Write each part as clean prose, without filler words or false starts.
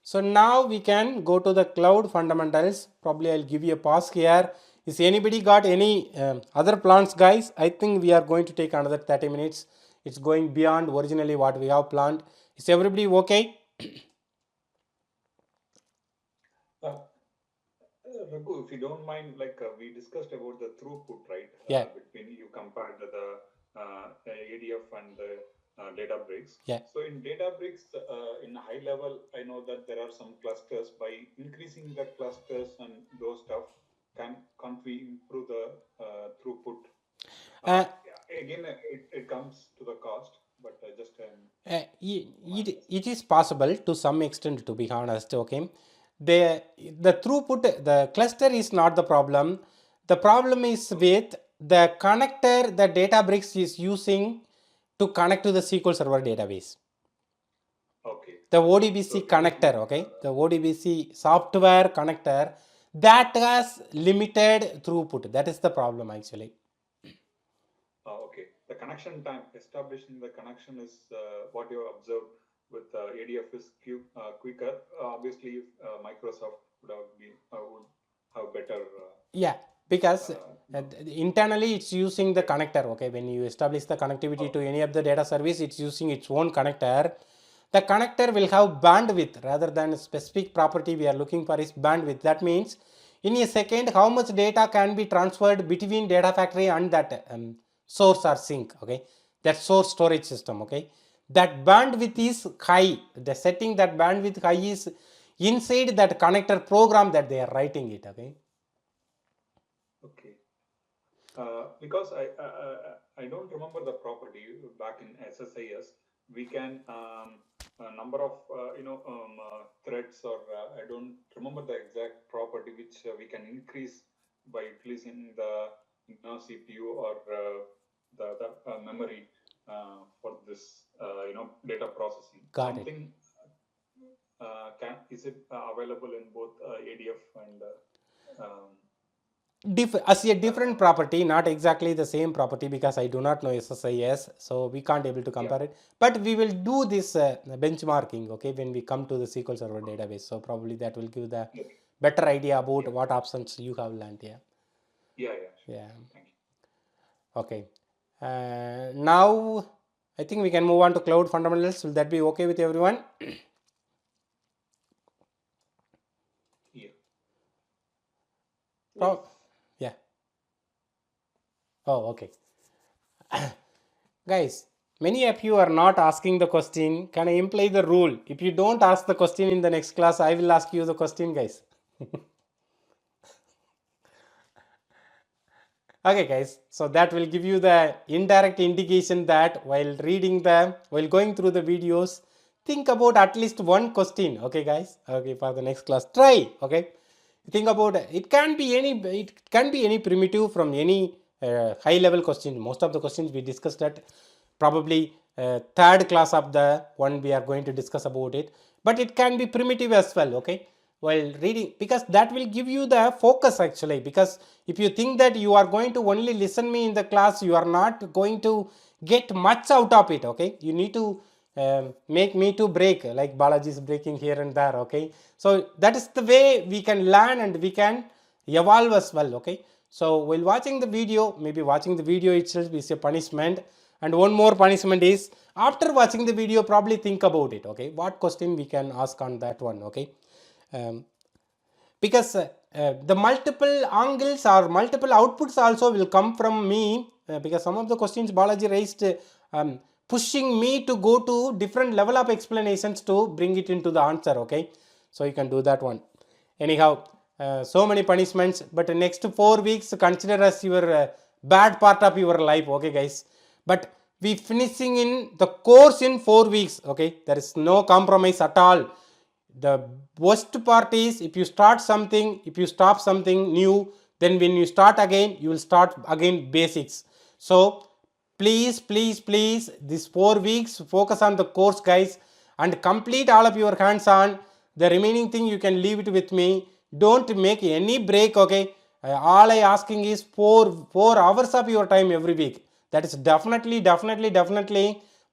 So now we can go to the cloud fundamentals. Probably I'll give you a pause here. Is anybody got any other plans, guys? I think we are going to take another 30 minutes. It's going beyond originally what we have planned. Is everybody okay? Raghu, if you don't mind, we discussed about the throughput, right? Yeah. Between you compared the ADF and the Databricks. Yeah. So in Databricks, in high level, I know that there are some clusters. By increasing the clusters and those stuff, can't we improve the throughput? Again, it comes to the cost, but it is possible to some extent, to be honest. Okay, the throughput, the cluster is not the problem. The problem is with the connector that Databricks is using to connect to the SQL Server database. Okay. The ODBC connector, okay, the ODBC software connector, that has limited throughput. That is the problem actually. Okay. The connection time, establishing the connection is what you observed with ADF is quicker. Obviously, Microsoft would have better. Yeah, because internally it's using the connector. Okay, when you establish the connectivity to any of the data service, it's using its own connector. The connector will have bandwidth rather than a specific property we are looking for is bandwidth. That means in a second how much data can be transferred between data factory and that source or sink. Okay, that source storage system. Okay, that bandwidth is high. The setting that bandwidth high is inside that connector program that they are writing it. Okay. Okay. Because I don't remember the property back in SSIS. We can number of threads, or I don't remember the exact property which we can increase by utilizing the CPU or the memory for this data processing. Got Something is it available in both ADF and as a different property, not exactly the same property, because I do not know SSIS, so we can't able to compare it. But we will do this benchmarking, okay, when we come to the SQL Server database. So probably that will give the better idea about what options you have learned here. Yeah. Thank you. Okay. Now I think we can move on to cloud fundamentals. Will that be okay with everyone? Yeah. Oh, yeah. Oh, okay. Guys, many of you are not asking the question. Can I imply the rule? If you don't ask the question in the next class, I will ask you the question, guys. Okay, guys. So that will give you the indirect indication that while going through the videos, think about at least one question. Okay, guys. Okay, for the next class, try. Okay, think about it. It can be any primitive from any high level question. Most of the questions we discussed at probably third class of the one we are going to discuss about it, but it can be primitive as well. Okay, while reading, because that will give you the focus actually, because if you think that you are going to only listen me in the class, you are not going to get much out of it. Okay, you need to make me to break, like Balaji is breaking here and there. Okay, so that is the way we can learn and we can evolve as well. Okay, so while watching the video, maybe watching the video itself is a punishment, and one more punishment is after watching the video probably think about it. Okay, what question we can ask on that one. Okay, because the multiple angles or multiple outputs also will come from me, because some of the questions Balaji raised pushing me to go to different level of explanations to bring it into the answer. Okay, so you can do that one. Anyhow, so many punishments, but the next 4 weeks consider as your bad part of your life. Okay, guys, but we finishing in the course in 4 weeks. Okay, there is no compromise at all. The worst part is if you start something, if you stop something new, then when you start again, you will start again basics. So please this 4 weeks focus on the course, guys, and complete all of your hands on. The remaining thing you can leave it with me. Don't make any break. Okay, all I asking is 4 hours of your time every week. That is definitely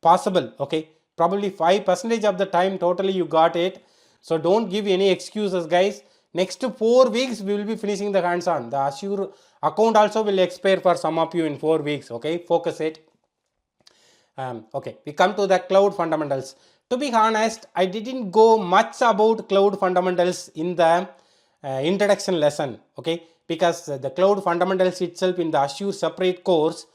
possible. Okay, probably 5% of the time totally you got it. So don't give any excuses, guys. Next 4 weeks we will be finishing the hands-on. The Azure account also will expire for some of you in 4 weeks. Okay, focus it. Okay, we come to the cloud fundamentals. To be honest, I didn't go much about cloud fundamentals in the introduction lesson, okay, because the cloud fundamentals itself in the Azure separate course.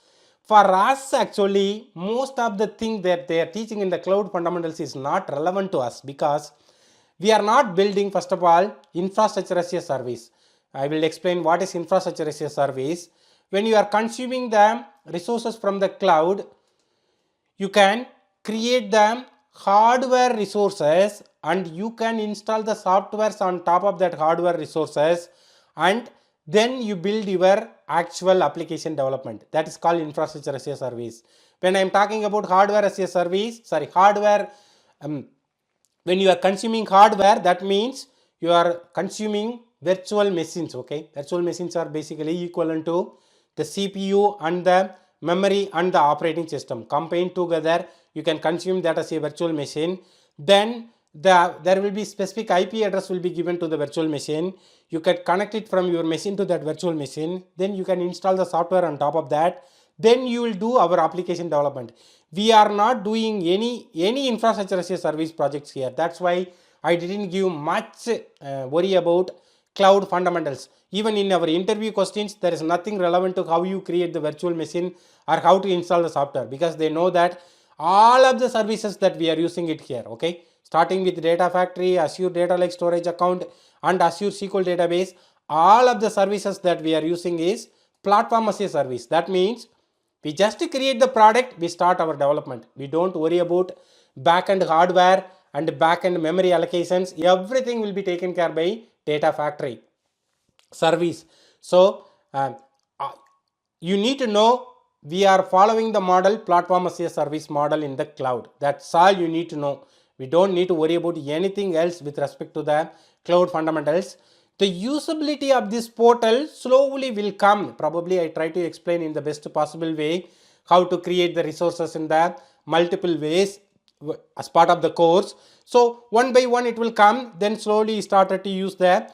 For us, actually, most of the thing that they are teaching in the cloud fundamentals is not relevant to us, because we are not building, first of all, infrastructure as a service. I will explain what is infrastructure as a service. When you are consuming the resources from the cloud, you can create the hardware resources and you can install the softwares on top of that hardware resources, and then you build your actual application development. That is called infrastructure as a service. When I am talking about hardware as a service, when you are consuming hardware, that means you are consuming virtual machines. Okay, virtual machines are basically equivalent to the CPU and the memory and the operating system combined together. You can consume that as a virtual machine. Then there will be specific IP address will be given to the virtual machine. You can connect it from your machine to that virtual machine. Then you can install the software on top of that. Then you will do our application development. We are not doing any infrastructure as a service projects here. That's why I didn't give much worry about cloud fundamentals. Even in our interview questions, there is nothing relevant to how you create the virtual machine or how to install the software, because they know that all of the services that we are using it here, okay, starting with Data Factory, Azure Data Lake Storage Account and Azure SQL Database, all of the services that we are using is platform as a service. That means we just create the product, we start our development. We don't worry about back-end hardware and back-end memory allocations. Everything will be taken care by Data Factory service. So you need to know we are following the model platform as a service model in the cloud. That's all you need to know. We don't need to worry about anything else with respect to the cloud fundamentals. The usability of this portal slowly will come. Probably I try to explain in the best possible way how to create the resources in the multiple ways as part of the course. So one by one it will come. Then slowly started to use the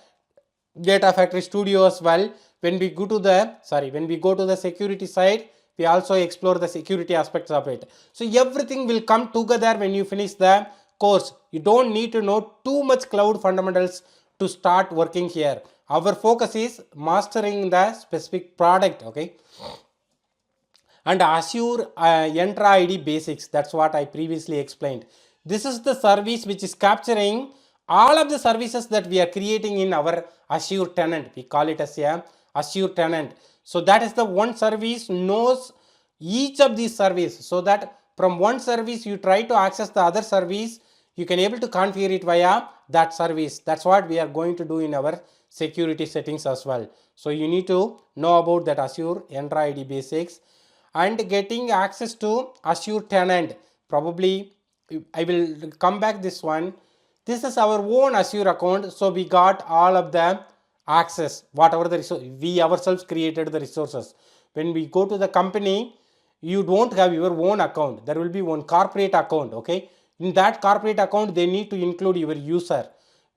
Data Factory Studio as well. When we go to the security side, we also explore the security aspects of it. So everything will come together when you finish the course. You don't need to know too much cloud fundamentals to start working here. Our focus is mastering the specific product, okay? And Azure Entra ID basics, that's what I previously explained. This is the service which is capturing all of the services that we are creating in our Azure tenant. We call it as a Azure tenant. So that is the one service knows each of these services, so that from one service you try to access the other service, you can able to configure it via that service. That's what we are going to do in our security settings as well. So you need to know about that Azure Entra ID basics. And getting access to Azure tenant, probably I will come back this one. This is our own Azure account, so we got all of the access, whatever the resource, we ourselves created the resources. When we go to the company, you don't have your own account. There will be one corporate account, okay? In that corporate account, they need to include your user.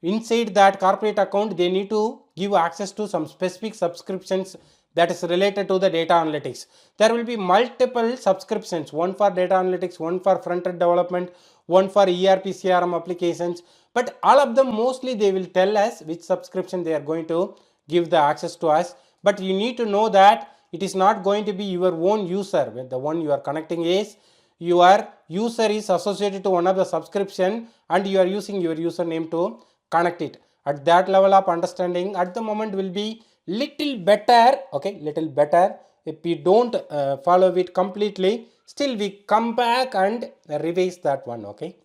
Inside that corporate account, they need to give access to some specific subscriptions that is related to the data analytics. There will be multiple subscriptions, one for data analytics, one for front-end development, one for ERP CRM applications, but all of them mostly they will tell us which subscription they are going to give the access to us. But you need to know that it is not going to be your own user. When the one you are connecting is your user is associated to one of the subscription and you are using your username to connect it. At that level of understanding at the moment will be little better, okay, little better. If we don't follow it completely, still we come back and revise that one, okay.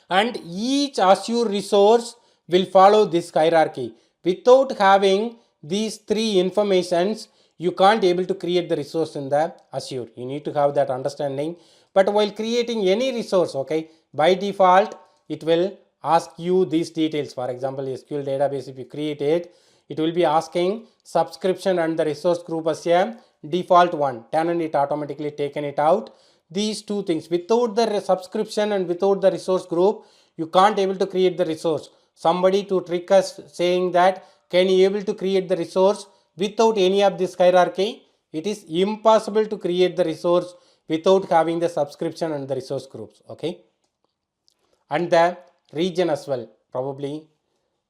And each Azure resource will follow this hierarchy. Without having these three informations, you can't able to create the resource in the Azure. You need to have that understanding. But while creating any resource, okay, by default it will ask you these details. For example, SQL database, if you create it, it will be asking subscription and the resource group as a default one. Tenant, it automatically taken it out. These two things, without the subscription and without the resource group, You can't able to create the resource. Somebody to trick us saying that can you able to create the resource without any of this hierarchy? It is impossible to create the resource without having the subscription and the resource groups. Okay, and the region as well. Probably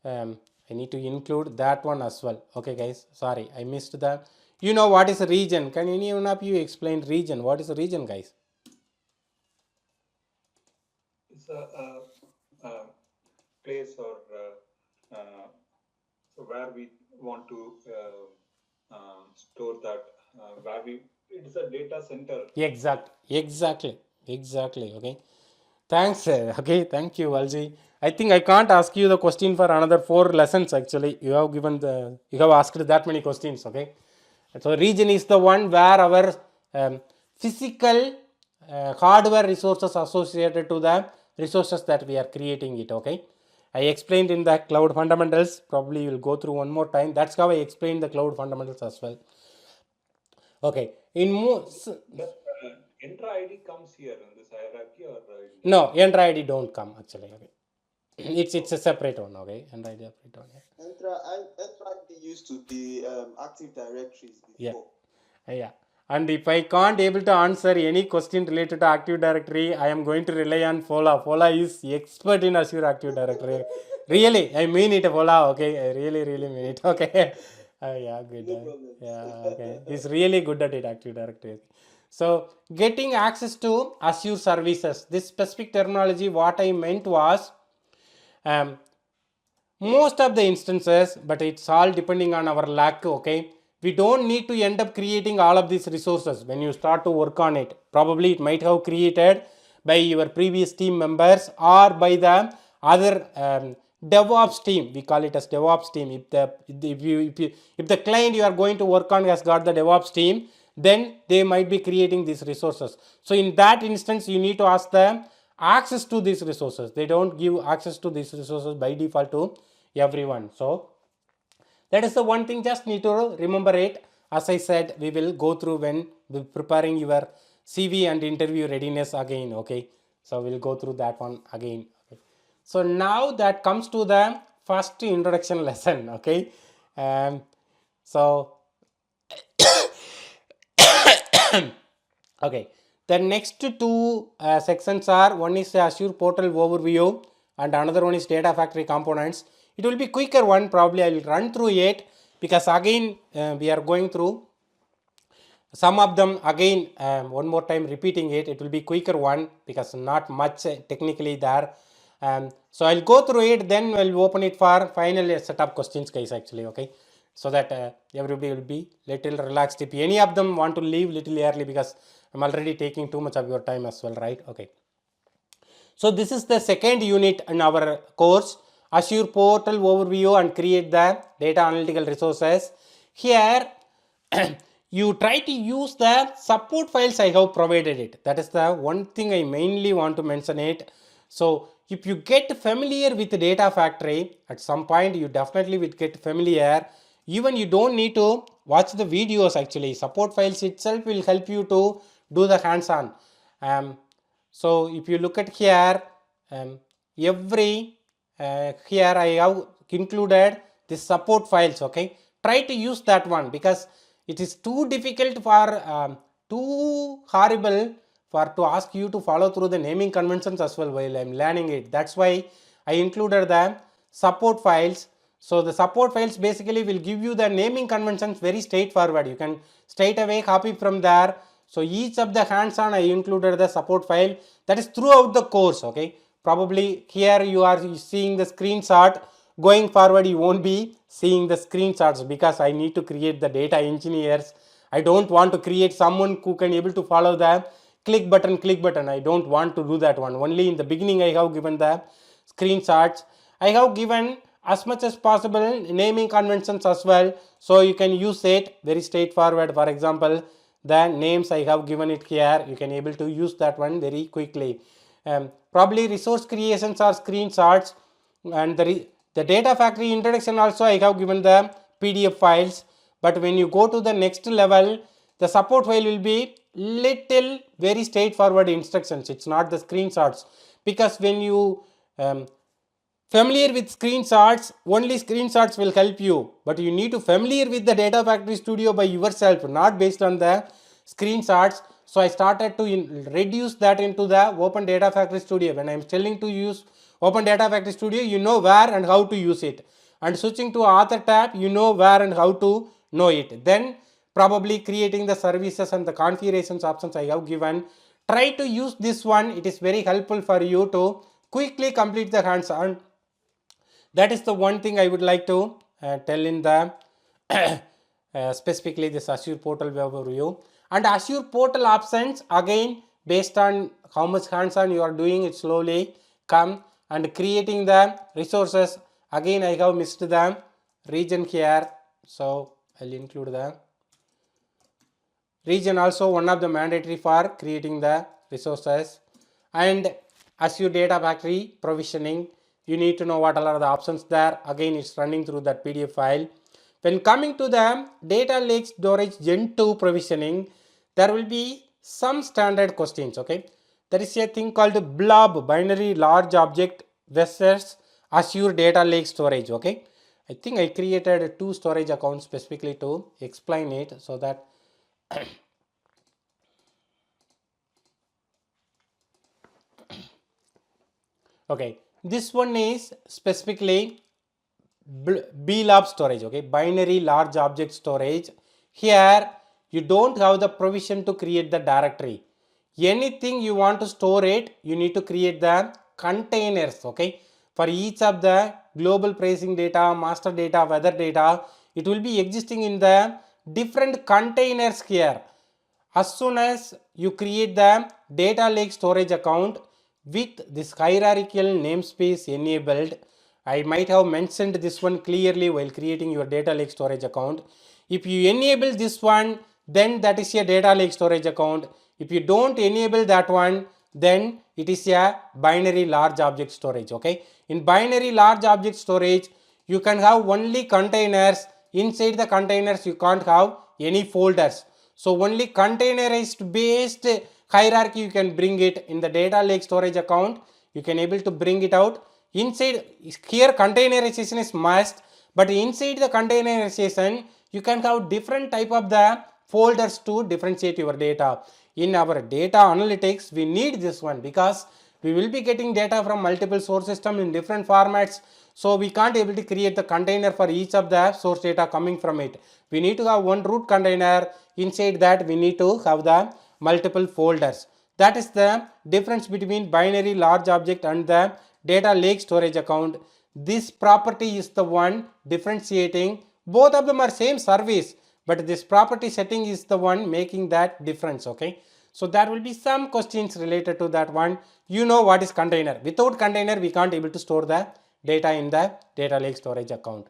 I need to include that one as well. Okay, guys. Sorry, I missed that. You know what is a region? Can any one of you explain region? What is a region, guys? It's a place or so where we want to store that, where we, it is a data center. Exactly. Okay. Thanks. Okay. Thank you, Valji. I think I can't ask you the question for another 4 lessons. Actually, you have asked that many questions. Okay. So region is the one where our physical hardware resources associated to the resources that we are creating it. Okay. I explained in the cloud fundamentals. Probably you will go through one more time. That's how I explained the cloud fundamentals as well. Okay. In most Entra ID comes here in this hierarchy, or no, Entra ID don't come actually. Okay. It's a separate one. Okay, Entra ID separate one. Yeah. Entra ID used to be Active Directories before. Yeah. And if I can't able to answer any question related to Active Directory, I am going to rely on Fola. Fola is expert in Azure Active Directory. Really, I mean it, Fola. Okay, I really mean it. Okay. Yeah, good. Yeah, okay. He's really good at it, Active Directory. So, getting access to Azure services. This specific terminology, what I meant was, most of the instances, but it's all depending on our luck. Okay, we don't need to end up creating all of these resources when you start to work on it. Probably it might have created by your previous team members or by the other DevOps team. We call it as DevOps team. If the client you are going to work on has got the DevOps team, then they might be creating these resources. So in that instance, you need to ask them access to these resources. They don't give access to these resources by default to everyone. So that is the one thing, just need to remember it. As I said, we will go through when we're preparing your CV and interview readiness again. Okay, so we'll go through that one again. Okay. So now that comes to the first introduction lesson. Okay, so okay, the next two sections are, one is Azure portal overview and another one is data factory components. It will be quicker one, probably I will run through it because again we are going through some of them again one more time repeating it. It will be quicker one because not much technically there. So I'll go through it, then we'll open it for final set of questions, guys, actually. Okay, so that everybody will be little relaxed. If any of them want to leave little early, because I'm already taking too much of your time as well, right? Okay, so this is the second unit in our course, Azure portal overview and create the data analytical resources. Here you try to use the support files I have provided it. That is the one thing I mainly want to mention it. So if you get familiar with the data factory, at some point you definitely will get familiar. Even you don't need to watch the videos, actually support files itself will help you to do the hands-on. So if you look at here, every here I have included the support files. Okay, try to use that one because it is too difficult for too horrible for to ask you to follow through the naming conventions as well while I'm learning it. That's why I included the support files. So the support files basically will give you the naming conventions very straightforward. You can straight away copy from there. So each of the hands-on I included the support file, that is throughout the course. Okay, probably here you are seeing the screenshot. Going forward you won't be seeing the screenshots because I need to create the data engineers. I don't want to create someone who can able to follow the click button. I don't want to do that one. Only in the beginning I have given the screenshots. I have given as much as possible naming conventions as well, so you can use it very straightforward. For example, the names I have given it here, you can able to use that one very quickly. Probably resource creations or screenshots, and the data factory introduction also I have given the PDF files. But when you go to the next level, the support file will be little very straightforward instructions. It's not the screenshots, because when you familiar with screenshots, only screenshots will help you, but you need to familiar with the Data Factory Studio by yourself, not based on the screenshots. So I started to reduce that into the Open Data Factory Studio. When I'm telling to use Open Data Factory Studio, you know where and how to use it, and switching to Author tab, you know where and how to know it. Then probably creating the services and the configurations options I have given. Try to use this one, it is very helpful for you to quickly complete the hands-on. That is the one thing I would like to tell in the specifically this Azure portal overview. And Azure portal options, again based on how much hands-on you are doing, it slowly come. And creating the resources, again I have missed the region here, so I'll include the region also, one of the mandatory for creating the resources. And Azure Data Factory provisioning, you need to know what are the options there. Again, it's running through that PDF file. When coming to the data lake storage Gen 2 provisioning, there will be some standard questions. Okay, there is a thing called blob, binary large object versus Azure data lake storage. Okay, I think I created 2 storage accounts specifically to explain it, so that okay, this one is specifically blob storage. Okay, binary large object storage. Here you don't have the provision to create the directory. Anything you want to store it, you need to create the containers. Okay, for each of the global pricing data, master data, weather data, it will be existing in the different containers here. As soon as you create the data lake storage account with this hierarchical namespace enabled, I might have mentioned this one clearly while creating your data lake storage account. If you enable this one, then that is a data lake storage account. If you don't enable that one, then it is a binary large object storage. Okay, in binary large object storage, you can have only containers. Inside the containers, you can't have any folders. So only containerized based hierarchy you can bring it. In the data lake storage account, you can able to bring it out. Inside here containerization is must, but inside the containerization you can have different type of the folders to differentiate your data. In our data analytics, we need this one because we will be getting data from multiple source systems in different formats. So we can't able to create the container for each of the source data coming from it. We need to have one root container. Inside that we need to have the multiple folders. That is the difference between binary large object and the data lake storage account. This property is the one differentiating. Both of them are same service, but this property setting is the one making that difference. Okay, so there will be some questions related to that one. You know what is container. Without container we can't able to store the data in the data lake storage account.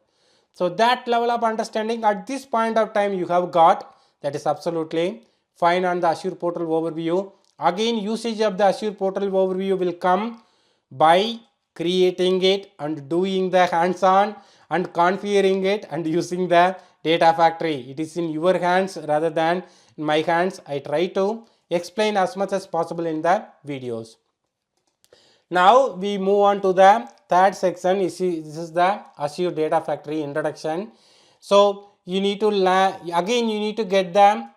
So that level of understanding at this point of time you have got, that is absolutely fine on the Azure portal overview. Again, usage of the Azure portal overview will come by creating it and doing the hands-on and configuring it and using the data factory. It is in your hands rather than in my hands. I try to explain as much as possible in the videos. Now we move on to the third section. This is the Azure data factory introduction. So you need to again you need to get the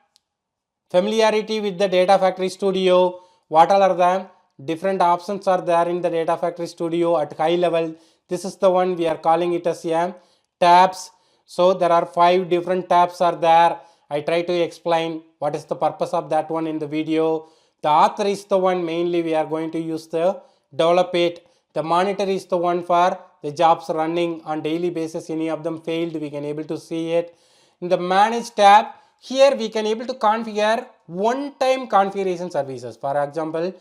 familiarity with the data factory studio. What all are the different options are there in the data factory studio at high level. This is the one we are calling it as a tabs. So there are 5 different tabs are there. I try to explain what is the purpose of that one in the video. The author is the one mainly we are going to use to develop it. The monitor is the one for the jobs running on daily basis. Any of them failed, we can able to see it. In the manage tab, here we can able to configure one-time configuration services. For example,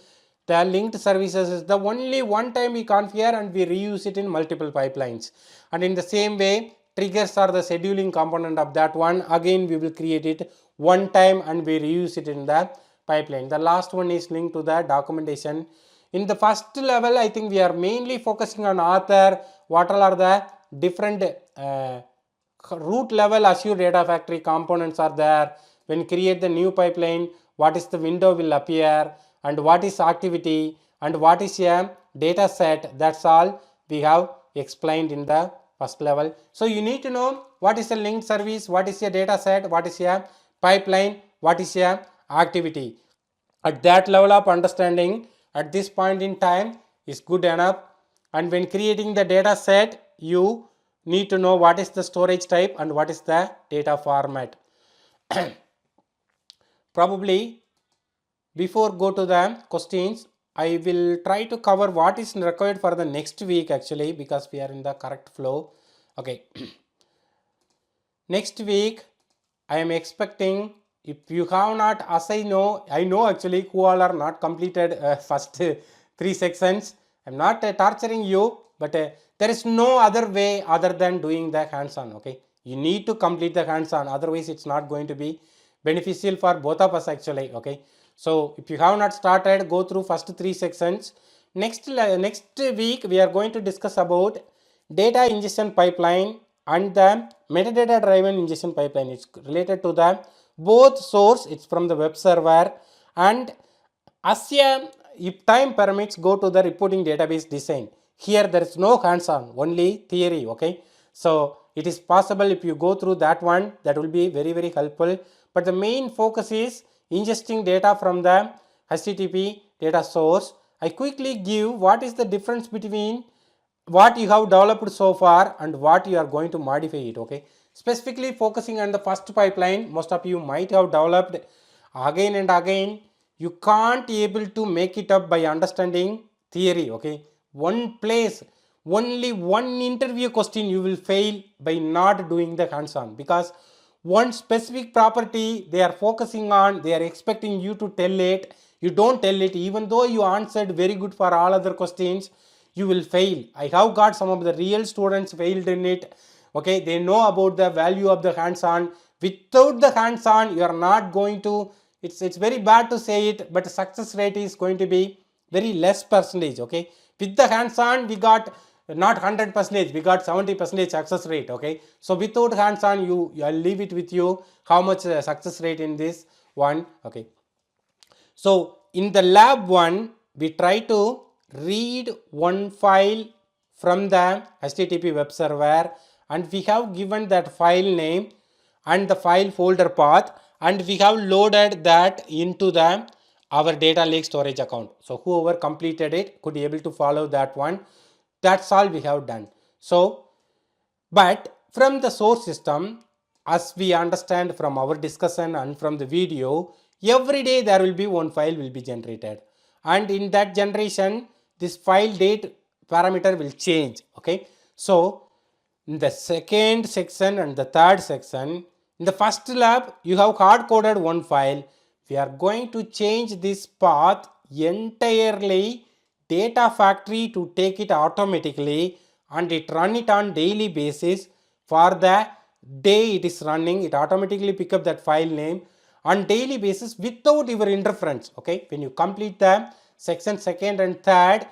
the linked services is the only one time we configure and we reuse it in multiple pipelines. And in the same way, triggers are the scheduling component of that one. Again, we will create it one time and we reuse it in the pipeline. The last one is linked to the documentation. In the first level, I think we are mainly focusing on author. What all are the different root level Azure data factory components are there. When create the new pipeline, what is the window will appear and what is activity, and what is a data set. That's all we have explained in the first level. So you need to know what is a linked service, what is a data set, what is a pipeline, what is a activity. At that level of understanding at this point in time is good enough. And when creating the data set, you need to know what is the storage type and what is the data format. Probably before go to the questions, I will try to cover what is required for the next week actually, because we are in the correct flow. Okay. Next week I am expecting, if you have not, as I know actually who all are not completed first 3 sections. I am not torturing you, but there is no other way other than doing the hands-on. Okay, you need to complete the hands-on, otherwise it's not going to be beneficial for both of us actually. Okay, so if you have not started, go through first 3 sections. Next week we are going to discuss about data ingestion pipeline and the metadata driven ingestion pipeline. It's related to the both source, it's from the web server, and as a, if time permits, go to the reporting database design. Here there is no hands-on, only theory. Okay, so it is possible if you go through that one, that will be very helpful. But the main focus is ingesting data from the HTTP data source. I quickly give what is the difference between what you have developed so far and what you are going to modify it. Okay, specifically focusing on the first pipeline, most of you might have developed again and again. You can't able to make it up by understanding theory. Okay, one place, only one interview question you will fail by not doing the hands-on, because one specific property they are focusing on, they are expecting you to tell it, you don't tell it, even though you answered very good for all other questions, you will fail. I have got some of the real students failed in it. Okay, they know about the value of the hands-on. Without the hands-on, you are not going to, it's very bad to say it, but success rate is going to be very less percentage. Okay, with the hands-on we got not 100%, we got 70% success rate. Okay, so without hands-on, I'll leave it with you how much success rate in this one. Okay, so in the lab one, we try to read one file from the HTTP web server, and we have given that file name and the file folder path, and we have loaded that into the our data lake storage account. So whoever completed it could be able to follow that one. That's all we have done. So, but from the source system, as we understand from our discussion and from the video, every day there will be one file will be generated, and in that generation this file date parameter will change. Okay, so in the second section and the third section, in the first lab you have hard coded one file. We are going to change this path entirely data factory to take it automatically, and it run it on daily basis. For the day it is running, it automatically pick up that file name on daily basis without your interference. Okay, when you complete the section second and third,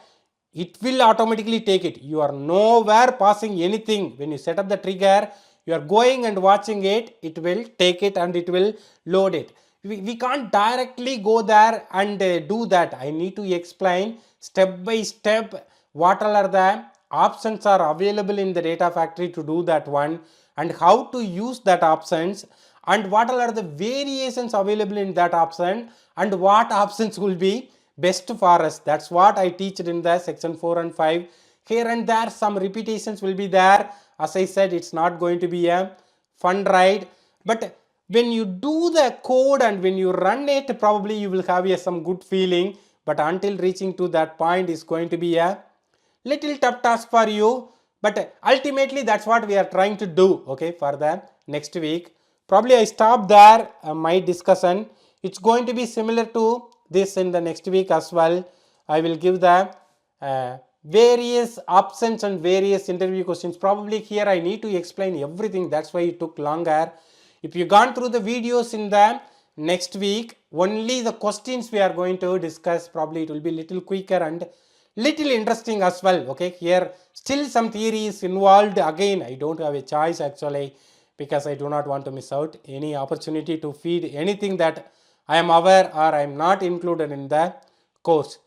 it will automatically take it. You are nowhere passing anything. When you set up the trigger, you are going and watching it, it will take it and it will load it. We can't directly go there and do that. I need to explain step by step what all are the options are available in the data factory to do that one, and how to use that options, and what all are the variations available in that option, and what options will be best for us. That's what I teach in the section 4 and 5. Here and there some repetitions will be there. As I said, it's not going to be a fun ride, but when you do the code and when you run it, probably you will have some good feeling, but until reaching to that point is going to be a little tough task for you. But ultimately that's what we are trying to do. Okay, for the next week, probably I stop there my discussion. It's going to be similar to this in the next week as well. I will give the various options and various interview questions. Probably here I need to explain everything, that's why it took longer. If you gone through the videos in the next week, only the questions we are going to discuss, probably it will be little quicker and little interesting as well. Okay, here still some theory is involved. Again, I don't have a choice actually, because I do not want to miss out any opportunity to feed anything that I am aware or I am not included in the course.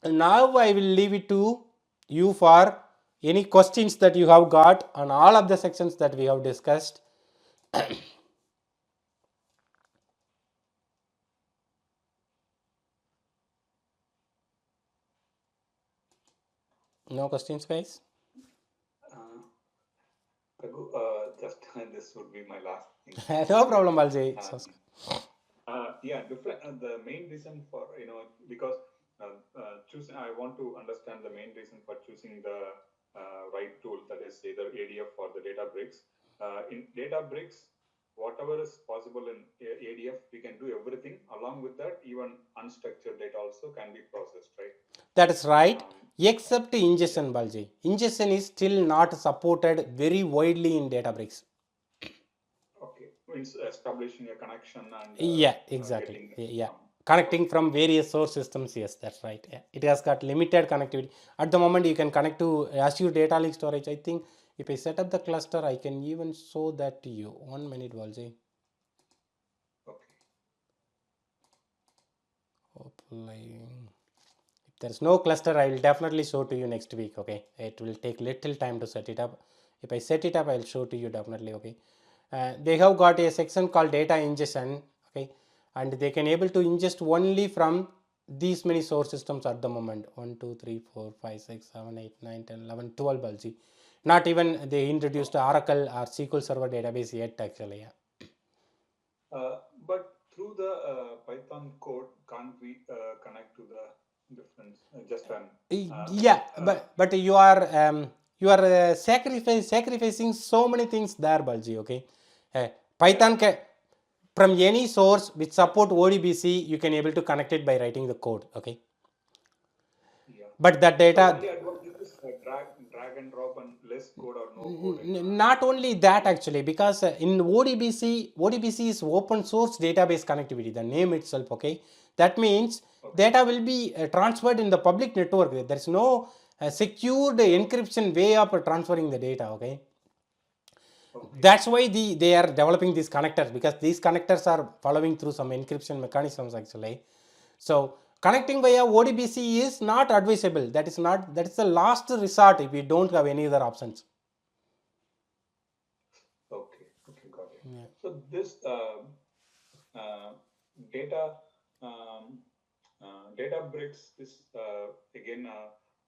Now I will leave it to you for any questions that you have got on all of the sections that we have discussed. No questions, guys? Raghu, just this would be my last thing. No problem, Balji. Different. The main reason for because choosing, I want to understand the main reason for choosing the right tool, that is either ADF or the Databricks. In Databricks, whatever is possible in ADF, we can do everything. Along with that, even unstructured data also can be processed, right? That is right. Except ingestion, Balji. Ingestion is still not supported very widely in Databricks. Okay, means establishing a connection and Yeah, exactly. Connecting from various source systems, yes, that's right. Yeah. It has got limited connectivity. At the moment, you can connect to Azure Data Lake Storage. I think if I set up the cluster, I can even show that to you. 1 minute, Balji. Okay. If there's no cluster, I will definitely show to you next week. Okay, it will take little time to set it up. If I set it up, I'll show to you definitely. Okay, they have got a section called data ingestion. Okay, and they can able to ingest only from these many source systems at the moment. 1 2 3 4 5 6 7 8 9 10 11 12 Balji. Not even they introduced Oracle or SQL Server database yet actually. Yeah. But through the Python code, can't we connect to the different just an but you are sacrificing so many things there, Balji. Okay, Python from any source which support ODBC, you can able to connect it by writing the code. Okay, but that data. So only advantage is drag and drop and less code or no code. Not only that actually, because in ODBC is open source database connectivity, the name itself. Okay, that means data will be transferred in the public network. There is no secured encryption way of transferring the data. Okay, that's why they are developing these connectors, because these connectors are following through some encryption mechanisms actually. So connecting via ODBC is not advisable. That is the last resort if you don't have any other options. Okay, got it. Yeah. So this data Databricks is again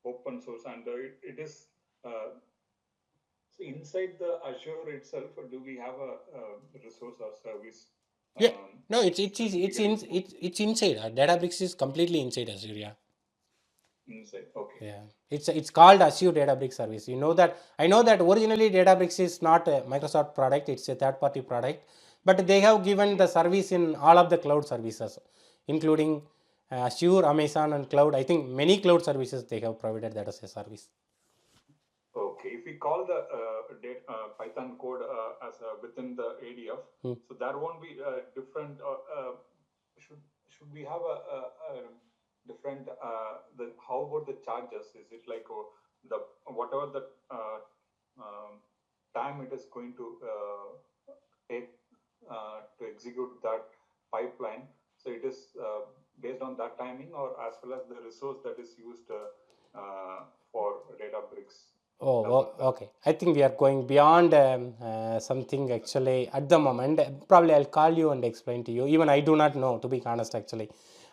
open source, and it is so inside the Azure itself. Do we have a resource or service? Yeah, no, it's inside. Databricks is completely inside Azure. Yeah. Inside, okay. Yeah, it's called Azure Databricks service. You know that. I know that originally Databricks is not a Microsoft product; it's a third-party product. But they have given the service in all of the cloud services, including Azure, Amazon, and cloud. I think many cloud services they have provided that as a service. Okay, if we call the Python code as within the ADF, so there won't be different. Should we have a different? How about the charges? Is it like the whatever the time it is going to take to execute that pipeline? So it is based on that timing, or as well as the resource that is used for Databricks. Oh, okay. I think we are going beyond something actually at the moment. Probably I'll call you and explain to you. Even I do not know, to be honest, actually.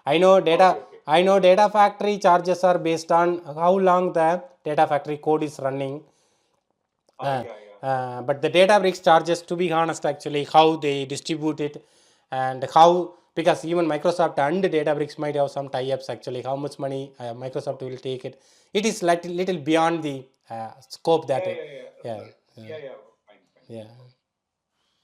I know data factory charges are based on how long the data factory code is running. But the Databricks charges, to be honest, actually, how they distribute it and how, because even Microsoft and Databricks might have some tie-ups actually, how much money Microsoft will take it. It is little beyond the scope that. Fine. Yeah.